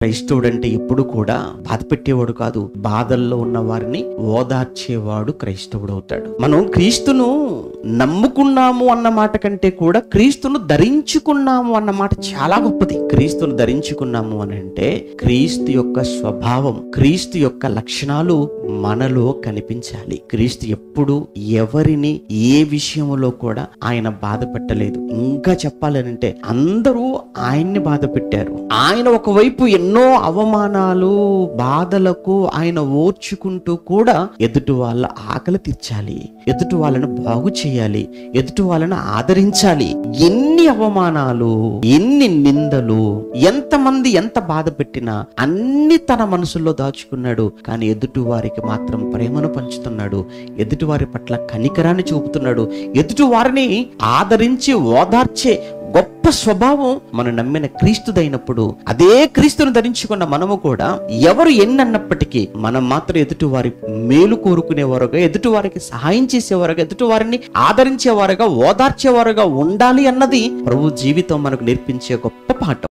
క్రైస్తవుడు అంటే ఎప్పుడు కూడా బాధ పెట్టేవాడు కాదు, బాధల్లో ఉన్న వారిని ఓదార్చేవాడు క్రైస్తవుడు అవుతాడు. మనం క్రీస్తును నమ్ముకున్నాము అన్న మాట కంటే కూడా క్రీస్తును ధరించుకున్నాము అన్న మాట చాలా గొప్పది. క్రీస్తును ధరించుకున్నాము అని అంటే క్రీస్తు యొక్క స్వభావం, క్రీస్తు యొక్క లక్షణాలు మనలో కనిపించాలి. క్రీస్తు ఎప్పుడు ఎవరిని ఏ విషయంలో కూడా ఆయన బాధ పెట్టలేదు. ఇంకా చెప్పాలనంటే అందరూ ఆయన్ని బాధ పెట్టారు. ఆయన ఒకవైపు ఎన్నో అవమానాలు, బాధలకు ఆయన ఓర్చుకుంటూ కూడా ఎదుటి వాళ్ళ ఆకలి తీర్చాలి, ఎదుటి వాళ్ళను బాగు చేయాలి, ఎదుటి వాళ్ళను ఆదరించాలి. ఎన్ని అవమానాలు, ఎన్ని నిందలు, ఎంతమంది ఎంత బాధ పెట్టినా అన్ని తన మనసులో దాచుకున్నాడు. కానీ ఎదుటి వారికి మాత్రం ప్రేమను పంచుతున్నాడు, ఎదుటి వారి పట్ల కనికరాన్ని చూపుతున్నాడు, ఎదుటి వారిని ఆదరించి ఓదార్చే గొప్ప స్వభావం మనం నమ్మిన క్రీస్తుదైనప్పుడు, అదే క్రీస్తును ధరించుకున్న మనము కూడా ఎవరు ఎన్నన్నప్పటికీ మనం మాత్రం ఎదుటి వారి మేలు కోరుకునేవారుగా, ఎదుటి వారికి సహాయం చేసేవారుగా, ఎదుటి వారిని ఆదరించేవారుగా, ఓదార్చేవారుగా ఉండాలి అన్నది ప్రభు జీవితం మనకు నేర్పించే గొప్ప పాఠం.